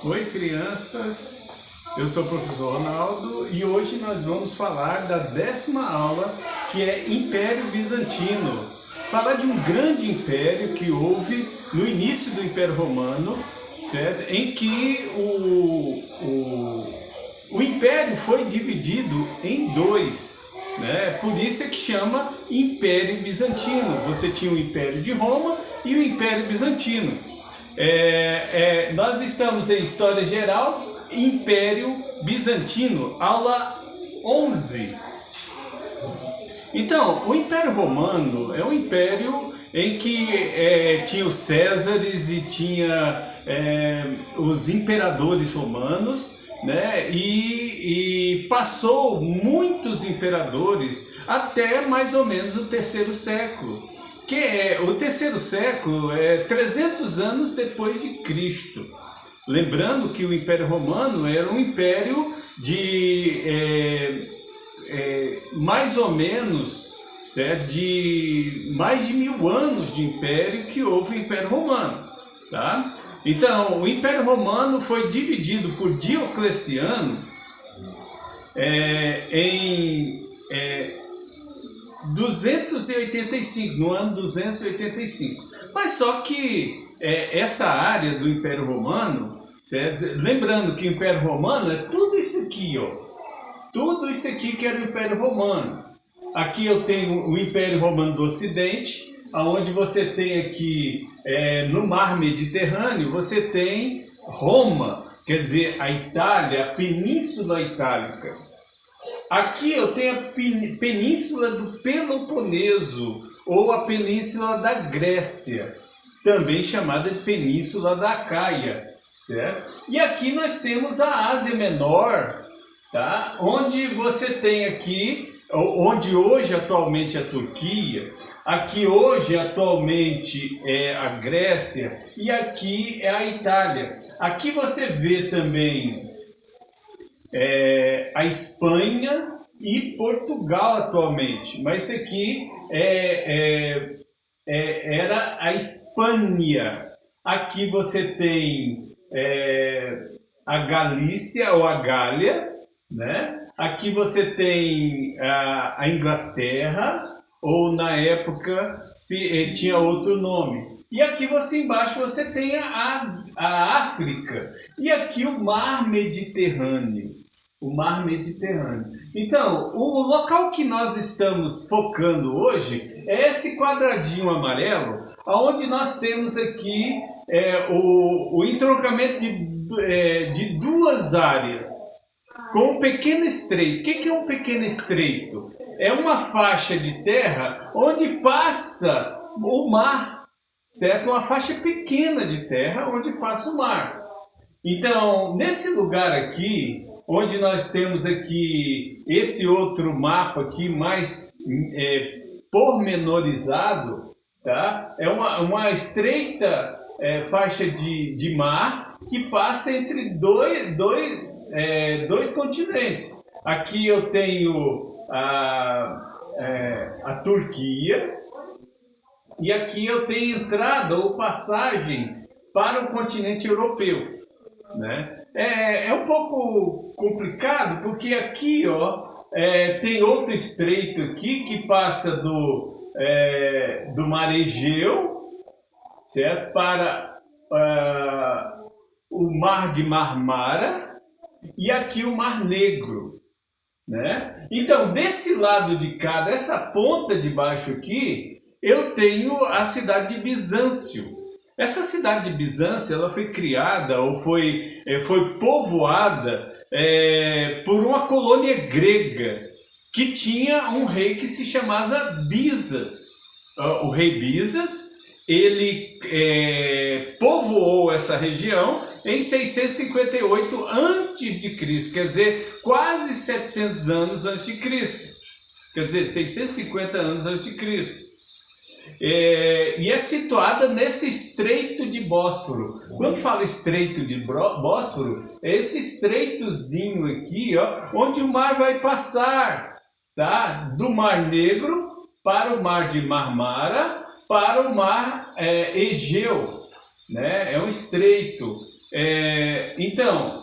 Oi, crianças! Eu sou o professor Ronaldo e hoje nós vamos falar da 10ª aula, que é Império Bizantino. Falar de um grande império que houve no início do Império Romano, certo? Em que o império foi dividido em dois, né? Por isso é que chama Império Bizantino. Você tinha o Império de Roma e o Império Bizantino. Nós estamos em História Geral, Império Bizantino, aula 11. Então, o Império Romano é um império em que tinha os Césares e tinha os imperadores romanos, né? E passou muitos imperadores até mais ou menos o terceiro século. O terceiro século é 300 anos depois de Cristo. Lembrando que o Império Romano era um império de mais ou menos, certo? De mais de 1000 anos de império que houve o Império Romano, tá? Então, o Império Romano foi dividido por Diocleciano em 285, no ano 285. Mas só que essa área do Império Romano, certo? Lembrando que o Império Romano é tudo isso aqui, ó. Tudo isso aqui que era o Império Romano. Aqui eu tenho o Império Romano do Ocidente, onde você tem aqui no Mar Mediterrâneo, você tem Roma, quer dizer, a Itália, a Península Itálica. Aqui eu tenho a Península do Peloponeso, ou a Península da Grécia, também chamada de Península da Acaia, certo? E aqui nós temos a Ásia Menor, tá? Onde você tem aqui, onde hoje atualmente é a Turquia, aqui hoje atualmente é a Grécia e aqui é a Itália. Aqui você vê também a Espanha e Portugal atualmente, mas isso aqui era a Espanha. Aqui você tem a Galícia ou a Gália, né? Aqui você tem a Inglaterra, ou na época tinha outro nome. E aqui embaixo você tem a África. E aqui o Mar Mediterrâneo. O Mar Mediterrâneo. Então, o local que nós estamos focando hoje é esse quadradinho amarelo, onde nós temos aqui o entroncamento de duas áreas, com um pequeno estreito. O que é um pequeno estreito? É uma faixa de terra onde passa o mar, certo? Uma faixa pequena de terra onde passa o mar. Então, nesse lugar aqui, onde nós temos aqui esse outro mapa aqui mais pormenorizado, tá? É uma estreita faixa de mar que passa entre dois continentes. Aqui eu tenho a Turquia e aqui eu tenho entrada ou passagem para o continente europeu, né? É um pouco complicado porque aqui, ó, tem outro estreito aqui que passa do Mar Egeu, certo? Para o Mar de Marmara e aqui o Mar Negro, né? Então, desse lado de cá, dessa ponta de baixo aqui, eu tenho a cidade de Bizâncio. Essa cidade de Bizâncio, ela foi criada ou foi povoada por uma colônia grega que tinha um rei que se chamava Bizas. O rei Bizas, ele povoou essa região em 658 a.C., quer dizer, quase 700 anos antes de Cristo. Quer dizer, 650 anos antes de Cristo. E é situada nesse estreito de Bósforo. Quando fala estreito de Bósforo, é esse estreitozinho aqui, ó, onde o mar vai passar, tá? Do Mar Negro para o Mar de Marmara, para o Mar Egeu, né? É um estreito. Então,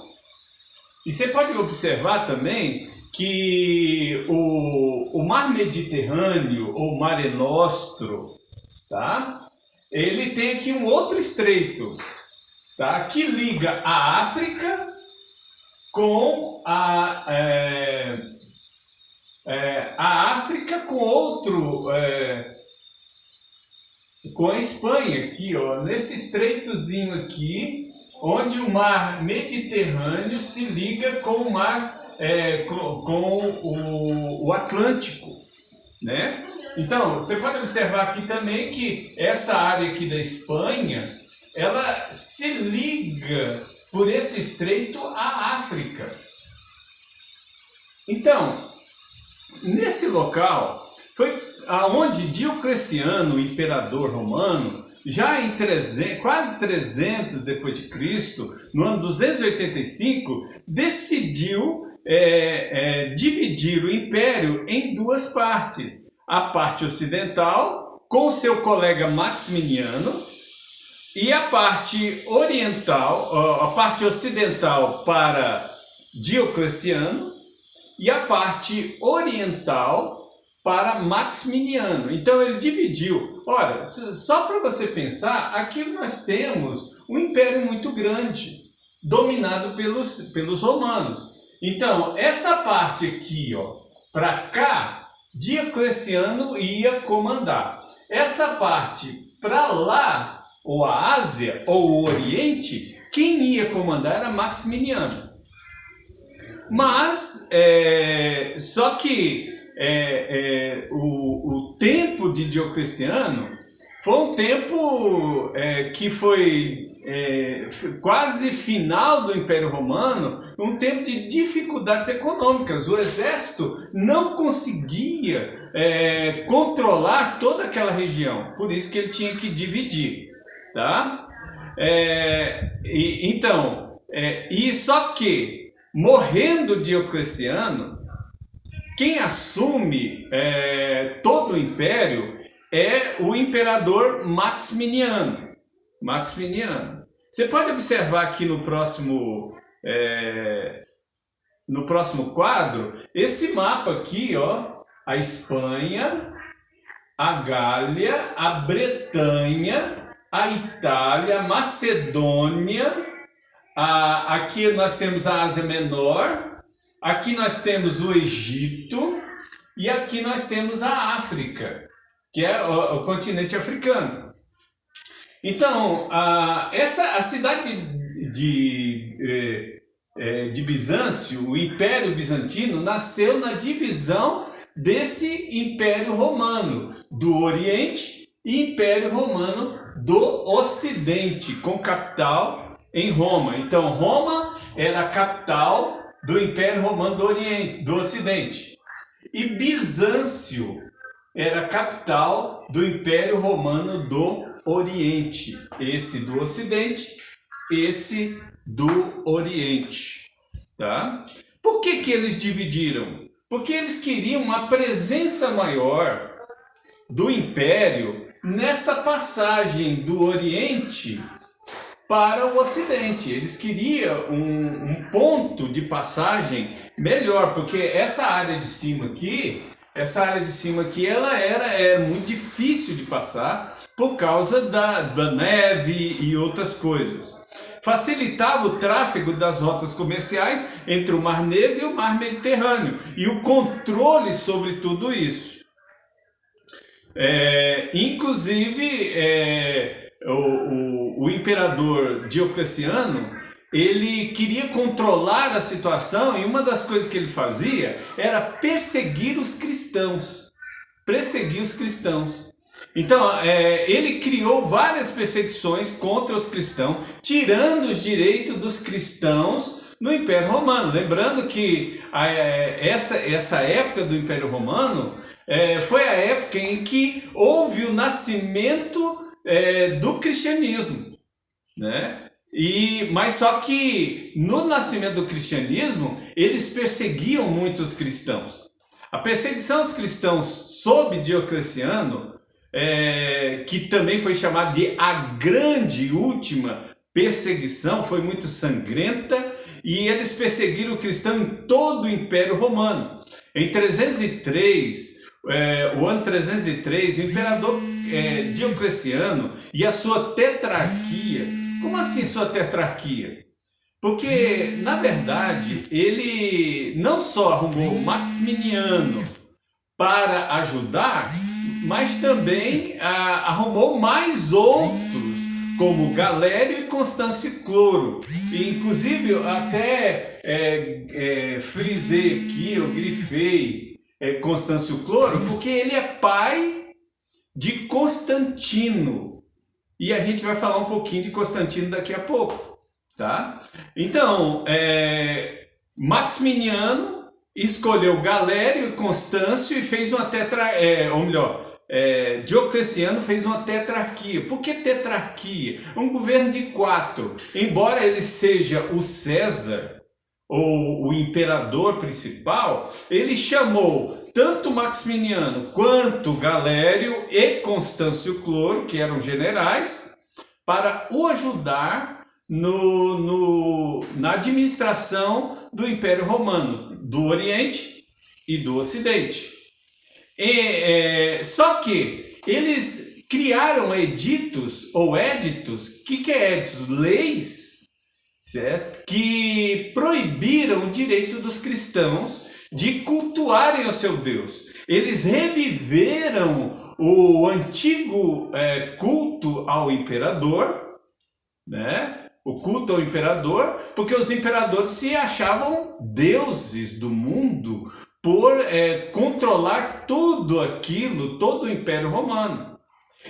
e você pode observar também que o Mar Mediterrâneo, ou Mare Nostrum, tá? Ele tem aqui um outro estreito, tá? Que liga a África com a África com outro, com a Espanha aqui, ó, nesse estreitozinho aqui, onde o Mar Mediterrâneo se liga com o mar, com o Atlântico, né? Então, você pode observar aqui também que essa área aqui da Espanha, ela se liga por esse estreito à África. Então, nesse local foi aonde Diocleciano, o imperador romano, já em quase 300 depois de Cristo, no ano 285, decidiu dividir o império em duas partes. A parte ocidental, com seu colega Maximiano, e a parte oriental, a parte ocidental para Diocleciano, e a parte oriental para Maximiano. Então ele dividiu. Olha, só para você pensar, aqui nós temos um império muito grande, dominado pelos romanos. Então, essa parte aqui, ó, para cá, Diocleciano ia comandar. Essa parte para lá, ou a Ásia, ou o Oriente, quem ia comandar era Maximiano. Mas, só que o tempo de Diocleciano foi um tempo que foi quase final do Império Romano, um tempo de dificuldades econômicas. O exército não conseguia controlar toda aquela região, por isso que ele tinha que dividir, tá? E só que, morrendo Diocleciano, quem assume todo o império é o imperador Maximiano. Você pode observar aqui no próximo quadro, esse mapa aqui, ó, a Espanha, a Gália, a Bretanha, a Itália, a Macedônia, aqui nós temos a Ásia Menor, aqui nós temos o Egito e aqui nós temos a África, que é o continente africano. Então, a cidade de Bizâncio, o Império Bizantino, nasceu na divisão desse Império Romano do Oriente e Império Romano do Ocidente, com capital em Roma. Então, Roma era a capital do Império Romano do Ocidente. E Bizâncio era a capital do Império Romano do Oriente. Esse do Ocidente, esse do Oriente. Tá? Por que eles dividiram? Porque eles queriam uma presença maior do Império nessa passagem do Oriente para o Ocidente. Eles queriam um ponto de passagem melhor, porque essa área de cima aqui, ela era muito difícil de passar por causa da neve e outras coisas. Facilitava o tráfego das rotas comerciais entre o Mar Negro e o Mar Mediterrâneo e o controle sobre tudo isso. Inclusive, o imperador Diocleciano, ele queria controlar a situação, e uma das coisas que ele fazia era perseguir os cristãos. Então, ele criou várias perseguições contra os cristãos, tirando os direitos dos cristãos no Império Romano. Lembrando que essa época do Império Romano foi a época em que houve o nascimento do cristianismo, né? Mas só que no nascimento do cristianismo, eles perseguiam muito os cristãos. A perseguição aos cristãos sob Diocleciano, que também foi chamado de a grande última perseguição foi muito sangrenta e eles perseguiram o cristão em todo o Império Romano. Em 303, o ano 303, o imperador Diocleciano e a sua tetrarquia. Como assim sua tetrarquia? Porque, na verdade, ele não só arrumou Maximiano para ajudar, mas também arrumou mais outros, como Galério e Constâncio Cloro. E, inclusive, eu até frisei aqui, eu grifei Constâncio Cloro, porque ele é pai de Constantino. E a gente vai falar um pouquinho de Constantino daqui a pouco, tá? Então, Maximiano escolheu Galério e Constâncio e fez uma Diocleciano fez uma tetrarquia. Por que tetrarquia? Um governo de 4. Embora ele seja o César, ou o imperador principal, ele chamou tanto Maximiano quanto Galério e Constâncio Cloro, que eram generais, para o ajudar na administração do Império Romano, do Oriente e do Ocidente. Só que eles criaram editos ou éditos. O que é éditos? Leis, certo? Que proibiram o direito dos cristãos de cultuarem o seu Deus. Eles reviveram o antigo culto ao imperador, né? O culto ao imperador, porque os imperadores se achavam deuses do mundo por controlar tudo aquilo, todo o Império Romano.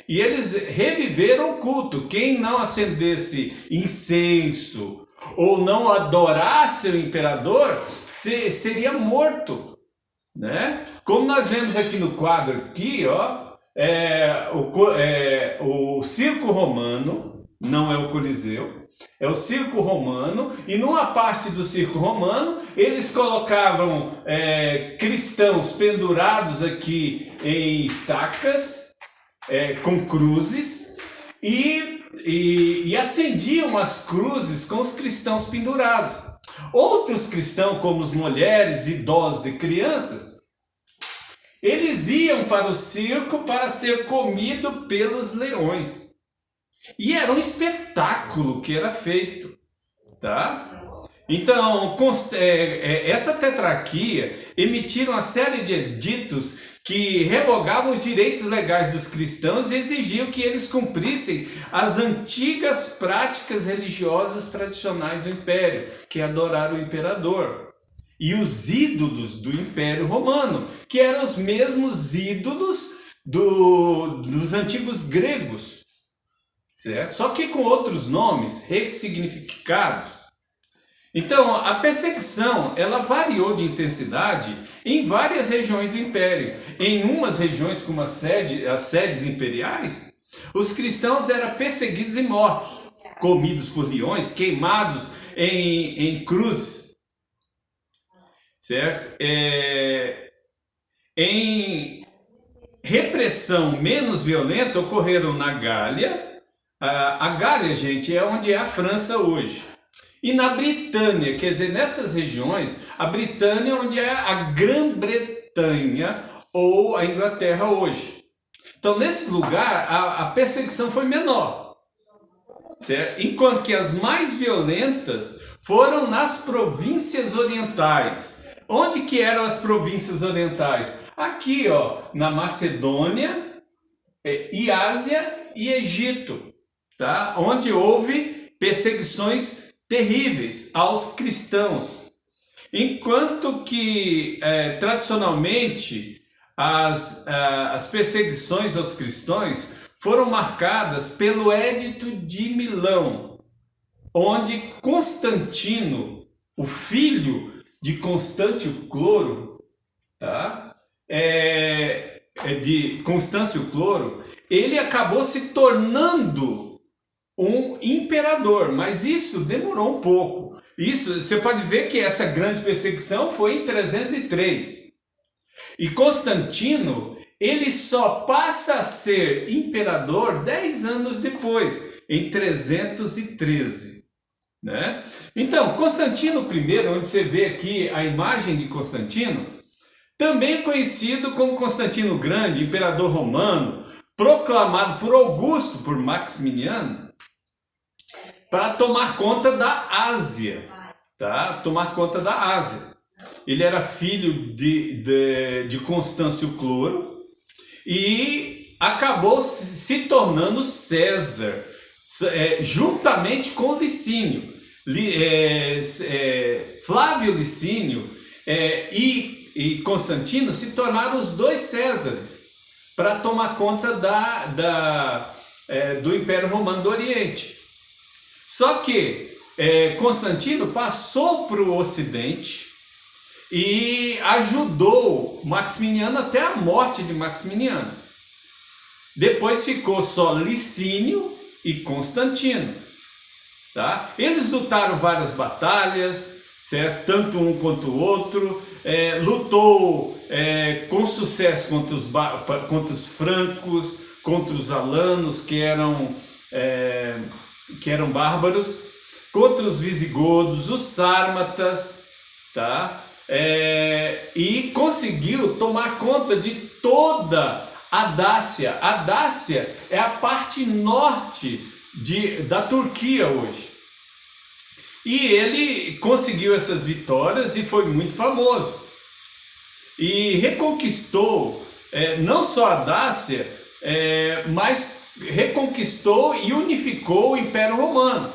E eles reviveram o culto. Quem não acendesse incenso ou não adorasse o imperador seria morto, né? Como nós vemos aqui no quadro aqui, ó, o circo romano, não é o Coliseu, é o circo romano, e numa parte do circo romano eles colocavam cristãos pendurados aqui em estacas com cruzes e acendiam as cruzes com os cristãos pendurados. Outros cristãos, como as mulheres, idosos e crianças, eles iam para o circo para ser comido pelos leões. E era um espetáculo que era feito, tá? Então, essa tetrarquia emitiram uma série de editos que revogavam os direitos legais dos cristãos e exigiam que eles cumprissem as antigas práticas religiosas tradicionais do Império, que é adorar o imperador. E os ídolos do Império Romano, que eram os mesmos ídolos dos antigos gregos. Certo? Só que com outros nomes, ressignificados. Então, a perseguição, ela variou de intensidade em várias regiões do Império. Em umas regiões, como as sedes imperiais, os cristãos eram perseguidos e mortos, comidos por leões, queimados em cruzes. Certo? Em repressão menos violenta, ocorreram na Gália. A Gália, gente, é onde é a França hoje. E na Britânia, quer dizer, nessas regiões, a Britânia é onde é a Grã-Bretanha ou a Inglaterra hoje. Então, nesse lugar, a perseguição foi menor. Certo? Enquanto que as mais violentas foram nas províncias orientais. Onde que eram as províncias orientais? Aqui, ó, na Macedônia, e Ásia e Egito. Tá? Onde houve perseguições terríveis aos cristãos. Enquanto que, tradicionalmente, as perseguições aos cristãos foram marcadas pelo Édito de Milão, onde Constantino, o filho de Constâncio Cloro, tá? De Constâncio Cloro, ele acabou se tornando um imperador, mas isso demorou um pouco. Isso, você pode ver que essa grande perseguição foi em 303. E Constantino, ele só passa a ser imperador 10 anos depois. em 313. Né? Então, Constantino I, onde você vê aqui a imagem de Constantino, também conhecido como Constantino Grande, imperador romano, proclamado por Augusto, por Maximiano, para tomar conta da Ásia, tá? Tomar conta da Ásia. Ele era filho de Constâncio Cloro e acabou se tornando César, juntamente com Licínio. Flávio Licínio e Constantino se tornaram os dois Césares para tomar conta do Império Romano do Oriente. Só que Constantino passou para o Ocidente e ajudou Maximiano até a morte de Maximiano. Depois ficou só Licínio e Constantino. Tá? Eles lutaram várias batalhas, certo? Tanto um quanto o outro. Lutou com sucesso contra os francos, contra os alanos, que eram bárbaros, contra os visigodos, os sármatas, tá? E conseguiu tomar conta de toda a Dácia. A Dácia é a parte norte da Turquia hoje. E ele conseguiu essas vitórias e foi muito famoso. E reconquistou não só a Dácia, mas reconquistou e unificou o Império Romano.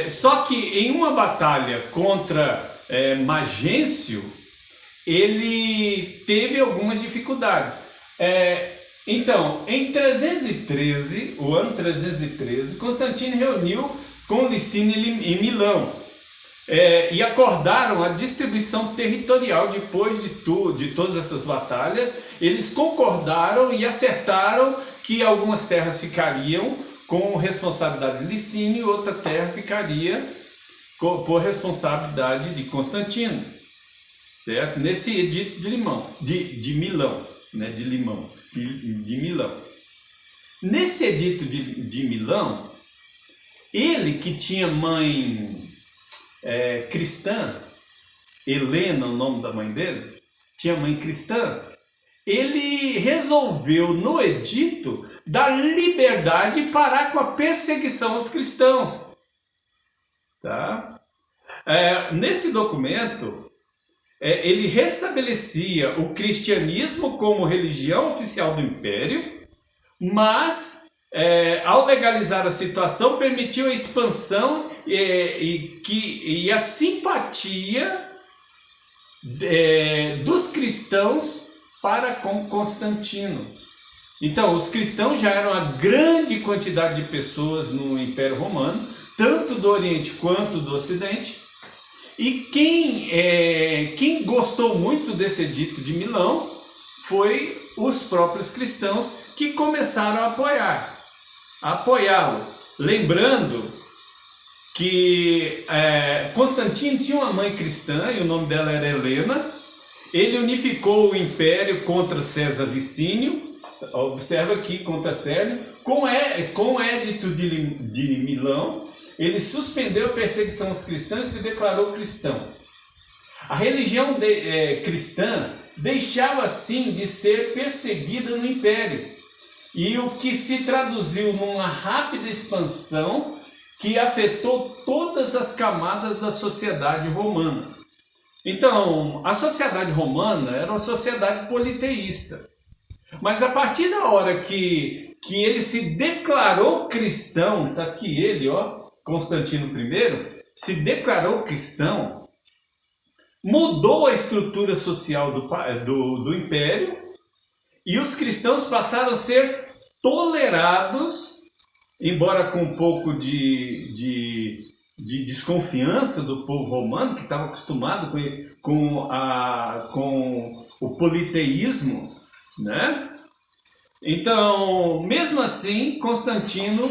Só que em uma batalha contra Magêncio, ele teve algumas dificuldades. Então, em 313, o ano 313, Constantino reuniu com Licínio em Milão e acordaram a distribuição territorial. Depois de todas essas batalhas, eles concordaram e acertaram que algumas terras ficariam com responsabilidade de Licínio e outra terra ficaria por responsabilidade de Constantino, certo? Nesse edito de Milão, né? de Milão. Nesse edito de Milão, ele que tinha mãe cristã, Helena, o nome da mãe dele, tinha mãe cristã, ele resolveu no edito dar liberdade e parar com a perseguição aos cristãos. Tá? Nesse documento, ele restabelecia o cristianismo como religião oficial do Império, mas ao legalizar a situação, permitiu a expansão e a simpatia dos cristãos para com Constantino. Então, os cristãos já eram uma grande quantidade de pessoas no Império Romano, tanto do Oriente quanto do Ocidente. E quem gostou muito desse edito de Milão foi os próprios cristãos, que começaram a apoiá-lo. Lembrando que Constantino tinha uma mãe cristã e o nome dela era Helena. Ele unificou o império contra César Licínio, observa aqui, contra Célio, com o edito de Milão. Ele suspendeu a perseguição aos cristãos e se declarou cristão. A religião cristã deixava assim de ser perseguida no império, e o que se traduziu numa rápida expansão que afetou todas as camadas da sociedade romana. Então, a sociedade romana era uma sociedade politeísta, mas a partir da hora que ele se declarou cristão, está aqui ele, Constantino I, se declarou cristão, mudou a estrutura social do império, e os cristãos passaram a ser tolerados, embora com um pouco de desconfiança do povo romano, que estava acostumado com o politeísmo, né? Então, mesmo assim, Constantino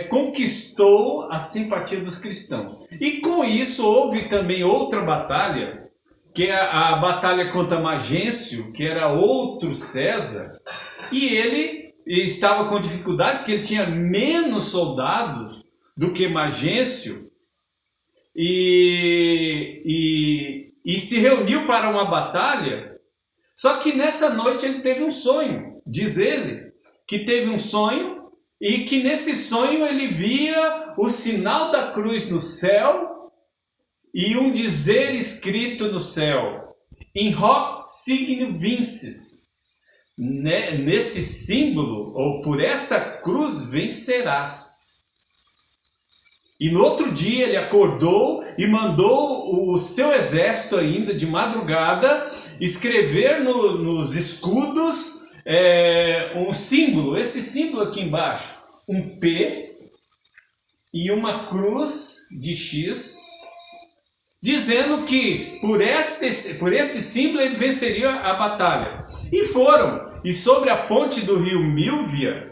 conquistou a simpatia dos cristãos. E com isso houve também outra batalha, que é a batalha contra Magêncio, que era outro César, e ele estava com dificuldades, que ele tinha menos soldados do que Magêncio, e se reuniu para uma batalha. Só que nessa noite ele teve um sonho, diz ele, que teve um sonho, e que nesse sonho ele via o sinal da cruz no céu, e um dizer escrito no céu, in hoc signo vinces. Nesse símbolo, ou por esta cruz vencerás. E no outro dia ele acordou e mandou o seu exército ainda de madrugada escrever nos escudos um símbolo, esse símbolo aqui embaixo, um P e uma cruz de X, dizendo que por esse símbolo ele venceria a batalha. E foram, e sobre a ponte do rio Milvia,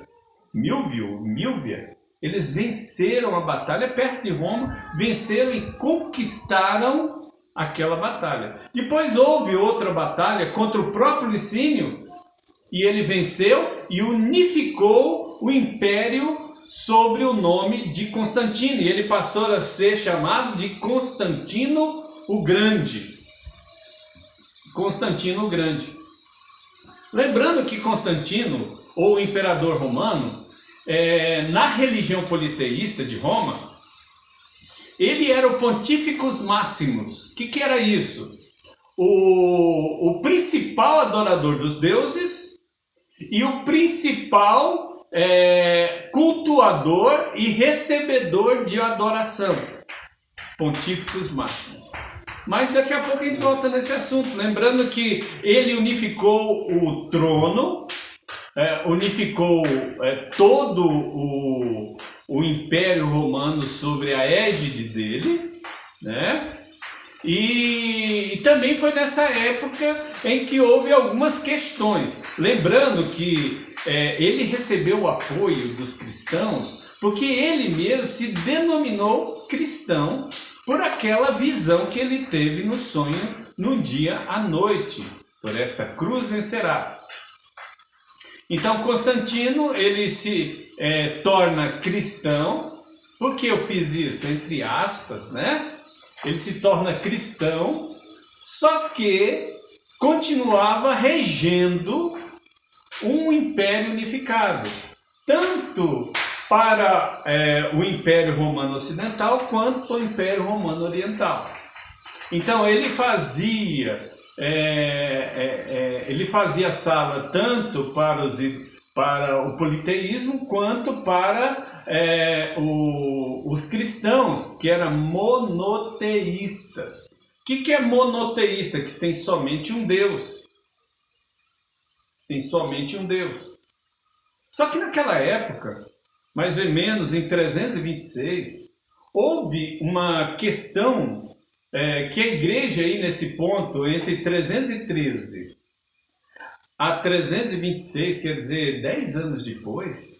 eles venceram a batalha perto de Roma, venceram e conquistaram aquela batalha. Depois houve outra batalha contra o próprio Licínio, e ele venceu e unificou o império sobre o nome de Constantino, e ele passou a ser chamado de Constantino o Grande. Constantino o Grande. Lembrando que Constantino, ou imperador romano, na religião politeísta de Roma, ele era o Pontíficos Máximos. O que era isso? O principal adorador dos deuses e o principal cultuador e recebedor de adoração. Pontíficos Máximos. Mas daqui a pouco a gente volta nesse assunto. Lembrando que ele unificou o trono, unificou todo o Império Romano sobre a égide dele, né? E também foi nessa época em que houve algumas questões. Lembrando que ele recebeu o apoio dos cristãos, porque ele mesmo se denominou cristão por aquela visão que ele teve no sonho, no dia à noite. Por essa cruz vencerá. Então Constantino, ele se torna cristão. Por que eu fiz isso? Entre aspas, né? Ele se torna cristão, só que continuava regendo um império unificado, tanto para o Império Romano Ocidental quanto o Império Romano Oriental. Então ele fazia sala tanto para o politeísmo quanto para os cristãos, que eram monoteístas. O que é monoteísta? Que tem somente um Deus. Tem somente um Deus. Só que naquela época, mais ou menos em 326, houve uma questão que a igreja aí nesse ponto, entre 313 a 326, quer dizer, 10 anos depois,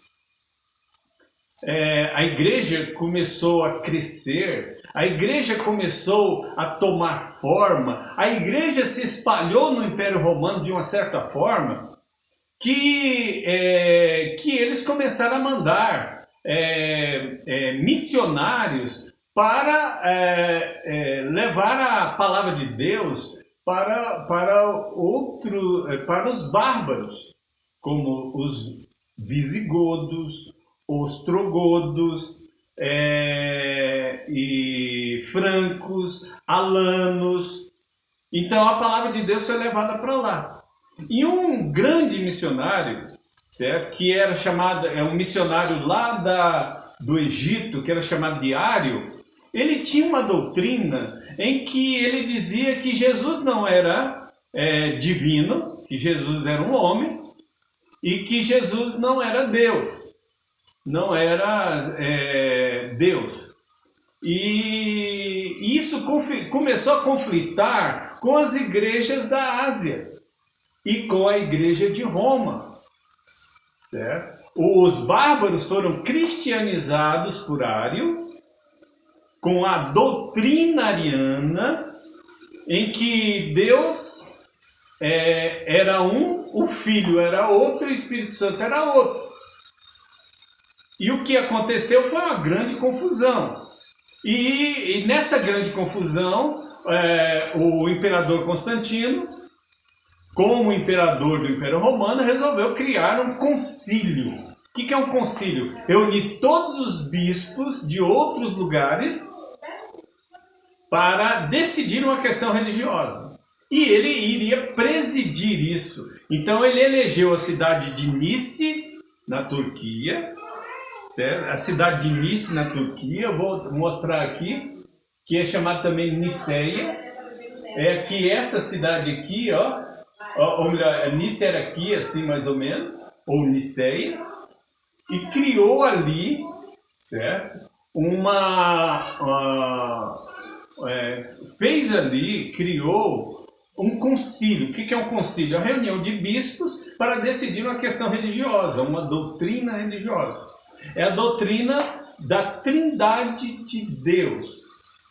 a igreja começou a crescer, a igreja começou a tomar forma, a igreja se espalhou no Império Romano de uma certa forma, que eles começaram a mandar missionários para levar a palavra de Deus para os bárbaros, como os visigodos, ostrogodos, e francos, alanos. Então a palavra de Deus foi levada para lá. E um grande missionário, certo? Que era chamado, um missionário lá do Egito, que era chamado de Ário, ele tinha uma doutrina em que ele dizia que Jesus não era divino, que Jesus era um homem, e que Jesus não era Deus. Não era Deus. E isso começou a conflitar com as igrejas da Ásia e com a igreja de Roma, certo? Os bárbaros foram cristianizados por Ário, com a doutrina ariana, em que Deus era um, o Filho era outro, o Espírito Santo era outro. E o que aconteceu foi uma grande confusão. E nessa grande confusão, o imperador Constantino, como imperador do Império Romano, resolveu criar um concílio. O que é um concílio? Reunir todos os bispos de outros lugares para decidir uma questão religiosa. E ele iria presidir isso. Então ele elegeu a cidade de Nice, na Turquia, certo? A cidade de Nice, na Turquia, eu vou mostrar aqui, que é chamada também Niceia, que essa cidade aqui, ou melhor, Nice era aqui, assim mais ou menos, ou Niceia, e criou ali, certo? Criou um concílio. O que é um concílio? É uma reunião de bispos para decidir uma questão religiosa, uma doutrina religiosa. É a doutrina da Trindade de Deus,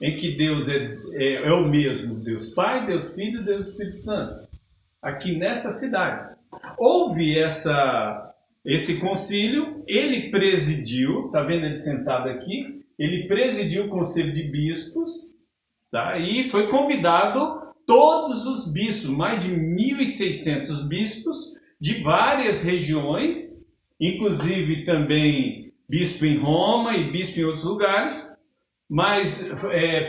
em que Deus é o mesmo, Deus Pai, Deus Filho e Deus Espírito Santo. Aqui nessa cidade. Houve esse concílio, ele presidiu, está vendo ele sentado aqui? Ele presidiu o concílio de bispos, tá? E foi convidado todos os bispos, mais de 1.600 bispos de várias regiões, inclusive também bispo em Roma e bispo em outros lugares, mas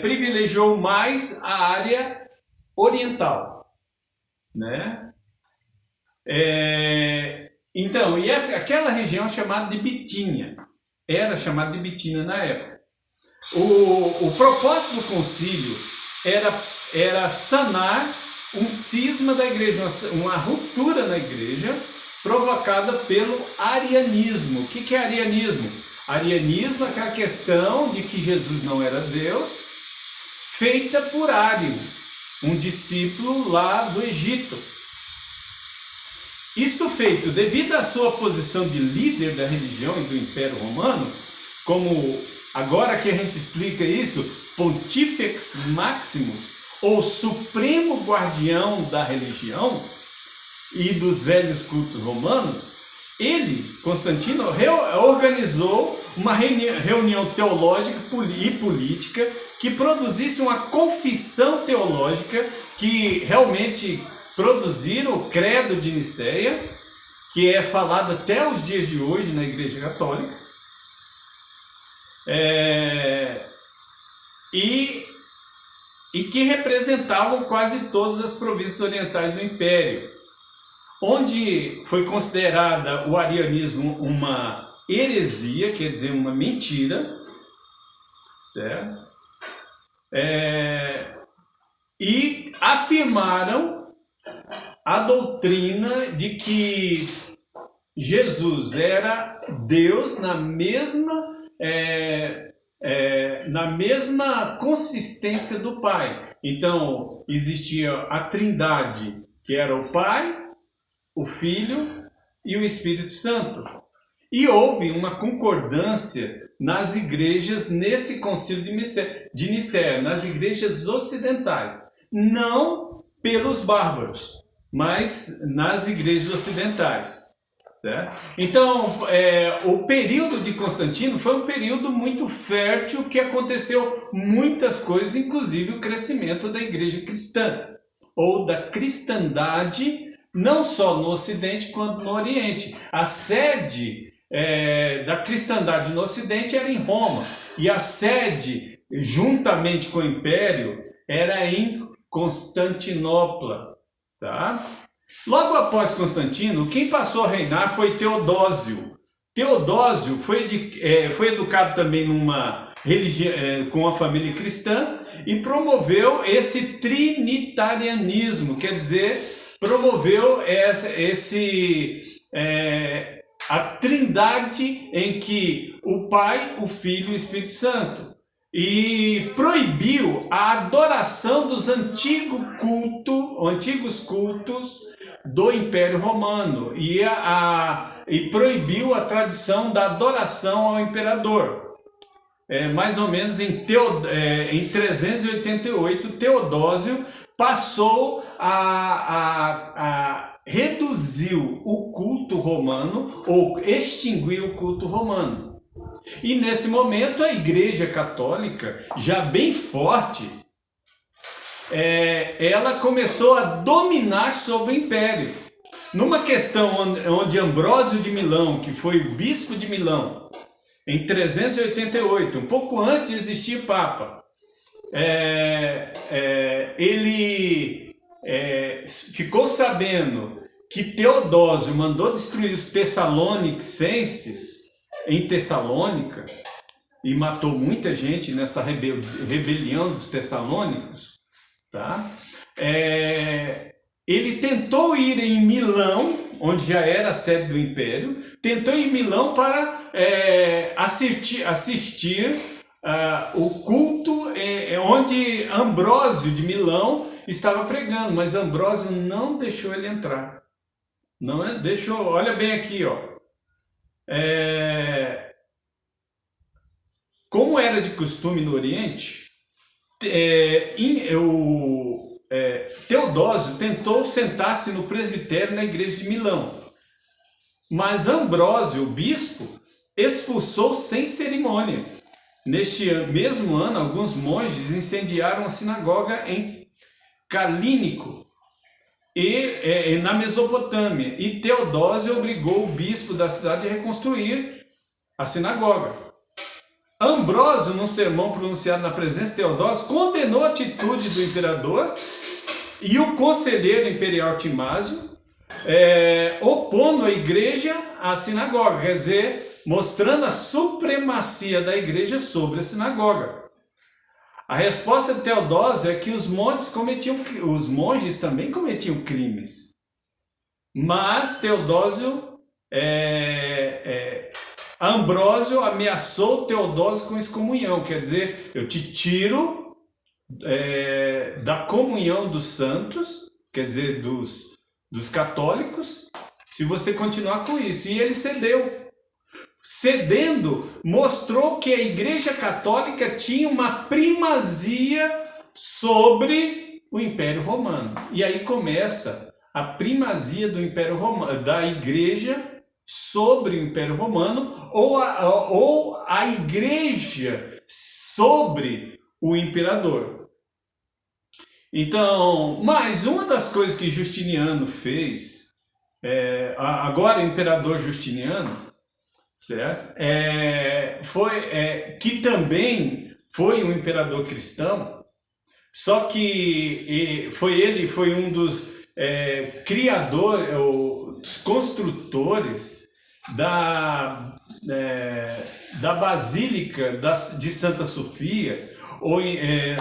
privilegiou mais a área oriental, né? Então, aquela região chamada de Bitínia, era chamada de Bitínia na época. O propósito do concílio era sanar um cisma da igreja, uma ruptura na igreja provocada pelo arianismo. O que é arianismo? Arianismo é aquela questão de que Jesus não era Deus, feita por Ário, um discípulo lá do Egito. Isto feito devido à sua posição de líder da religião e do Império Romano, como agora que a gente explica isso, Pontifex Maximus, ou supremo guardião da religião e dos velhos cultos romanos, ele, Constantino, organizou uma reunião teológica e política que produzisse uma confissão teológica que realmente produziram o credo de Niceia, que é falado até os dias de hoje na Igreja Católica, e que representavam quase todas as províncias orientais do Império, onde foi considerada o arianismo uma heresia, quer dizer, uma mentira, certo? E afirmaram a doutrina de que Jesus era Deus na mesma consistência do Pai. Então, existia a Trindade, que era o Pai, o Filho e o Espírito Santo. E houve uma concordância nas igrejas, nesse concílio de Nicéia, nas igrejas ocidentais. Não pelos bárbaros, mas nas igrejas ocidentais. Certo? Então, o período de Constantino foi um período muito fértil, que aconteceu muitas coisas, inclusive o crescimento da igreja cristã, ou da cristandade, não só no Ocidente quanto no Oriente. A sede da cristandade no Ocidente era em Roma, e a sede, juntamente com o Império, era em Constantinopla. Tá? Logo após Constantino, quem passou a reinar foi Teodósio. Teodósio foi educado também numa religião, com a família cristã, e promoveu esse trinitarianismo, quer dizer, promoveu a trindade em que o Pai, o Filho e o Espírito Santo, e proibiu a adoração dos antigos cultos do Império Romano, e proibiu a tradição da adoração ao imperador. Mais ou menos em 388, Teodósio passou reduziu o culto romano, ou extinguiu o culto romano. E nesse momento a Igreja Católica, já bem forte, ela começou a dominar sobre o Império. Numa questão onde Ambrósio de Milão, que foi o bispo de Milão, em 388, um pouco antes de existir Papa, ele ficou sabendo que Teodósio mandou destruir os tessalonicenses em Tessalônica e matou muita gente nessa rebelião dos tessalônicos, tá? Ele tentou ir em Milão, onde já era a sede do Império, tentou ir em Milão para assistir o culto onde Ambrósio de Milão estava pregando, mas Ambrósio não deixou ele entrar. Não deixou, olha bem aqui, ó. Como era de costume no Oriente, Teodósio tentou sentar-se no presbitério na igreja de Milão, mas Ambrósio, o bispo, expulsou sem cerimônia. Neste mesmo ano, alguns monges incendiaram a sinagoga em Calínico, na Mesopotâmia, e Teodósio obrigou o bispo da cidade a reconstruir a sinagoga. Ambrósio, num sermão pronunciado na presença de Teodósio, condenou a atitude do imperador e o conselheiro imperial Timásio, opondo a igreja à sinagoga, quer dizer, mostrando a supremacia da igreja sobre a sinagoga. A resposta de Teodósio é que os monges também cometiam crimes. Mas Teodósio, Ambrósio ameaçou Teodósio com excomunhão, quer dizer, eu te tiro da comunhão dos santos, quer dizer, dos católicos, se você continuar com isso. E ele cedeu. Cedendo, mostrou que a Igreja Católica tinha uma primazia sobre o Império Romano. E aí começa a primazia do Império Romano, da Igreja sobre o Império Romano, ou a Igreja sobre o Imperador. Então, mas uma das coisas que Justiniano fez, agora o Imperador Justiniano, certo? Que também foi um imperador cristão, só que foi um dos criadores, dos construtores da Basílica de Santa Sofia,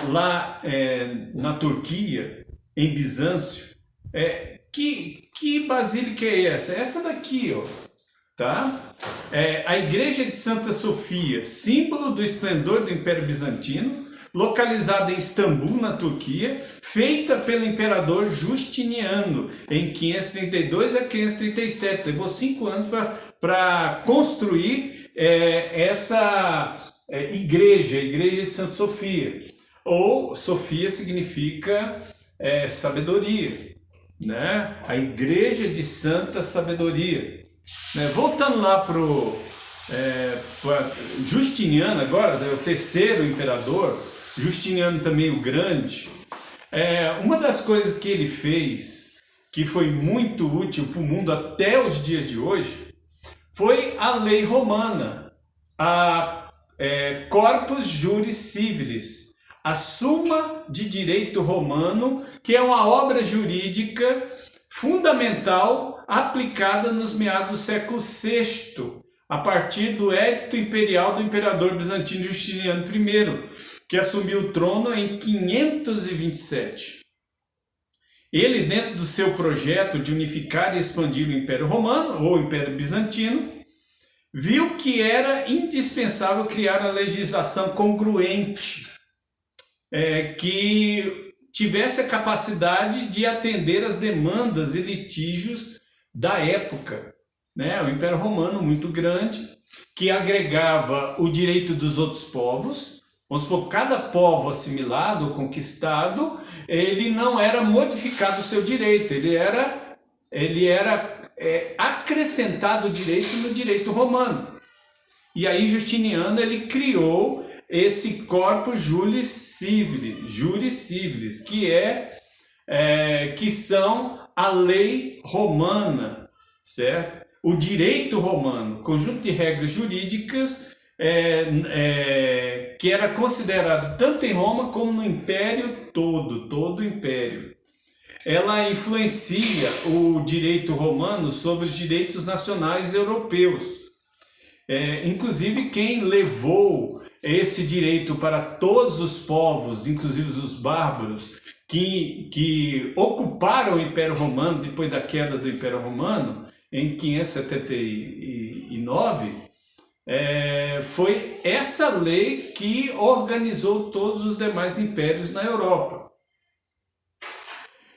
lá na Turquia, em Bizâncio. Que basílica é essa? Essa daqui, ó. Tá? A Igreja de Santa Sofia, símbolo do esplendor do Império Bizantino, localizada em Istambul, na Turquia, feita pelo imperador Justiniano em 532 a 537. Levou 5 anos para construir essa igreja, a Igreja de Santa Sofia. Ou Sofia significa sabedoria, né? A Igreja de Santa Sabedoria. Voltando lá para Justiniano, agora, o terceiro imperador, Justiniano também o Grande, uma das coisas que ele fez, que foi muito útil para o mundo até os dias de hoje, foi a lei romana, a Corpus Juris Civilis, a Suma de Direito Romano, que é uma obra jurídica fundamental aplicada nos meados do século VI, a partir do edito imperial do imperador bizantino Justiniano I, que assumiu o trono em 527. Ele, dentro do seu projeto de unificar e expandir o Império Romano, ou Império Bizantino, viu que era indispensável criar a legislação congruente, que tivesse a capacidade de atender às demandas e litígios da época, né? O Império Romano muito grande, que agregava o direito dos outros povos. Vamos supor, cada povo assimilado ou conquistado, ele não era modificado o seu direito, ele era acrescentado o direito no direito romano. E aí Justiniano ele criou esse Corpus Juris Civilis, que são a lei romana, certo? O direito romano, conjunto de regras jurídicas que era considerado tanto em Roma como no Império todo o Império. Ela influencia o direito romano sobre os direitos nacionais europeus. Inclusive quem levou esse direito para todos os povos, inclusive os bárbaros, que ocuparam o Império Romano depois da queda do Império Romano, em 579, foi essa lei que organizou todos os demais impérios na Europa.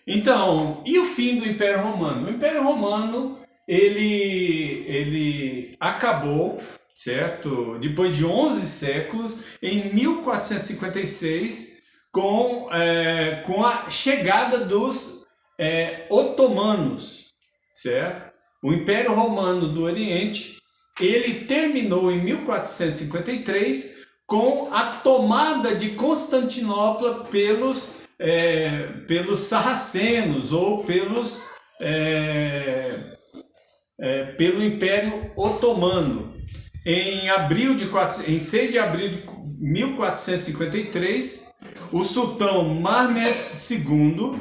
Então, e o fim do Império Romano? O Império Romano ele acabou, certo? Depois de 11 séculos, em 1456, com a chegada dos otomanos, certo? O Império Romano do Oriente, ele terminou em 1453 com a tomada de Constantinopla pelos sarracenos ou pelo Império Otomano. Em 6 de abril de 1453, o sultão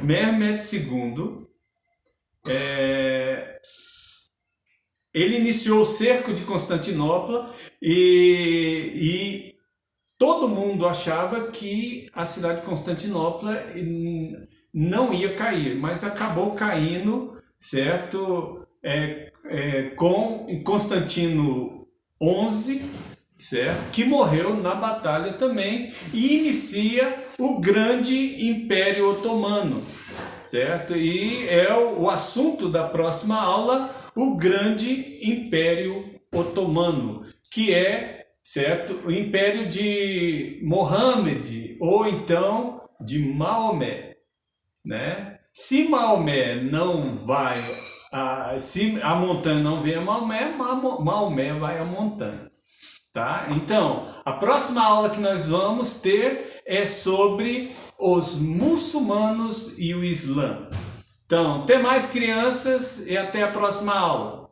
Mehmed II ele iniciou o cerco de Constantinopla e todo mundo achava que a cidade de Constantinopla não ia cair, mas acabou caindo, certo? Com Constantino XI, certo? Que morreu na batalha também, e inicia o grande Império Otomano, certo? E é o assunto da próxima aula, o grande Império Otomano, que é, certo, o Império de Mohammed, ou então de Maomé, né? Se Maomé não vai, se a montanha não vem a Maomé, Maomé vai à montanha, tá? Então, a próxima aula que nós vamos ter é sobre os muçulmanos e o Islã. Então, até mais, crianças, e até a próxima aula.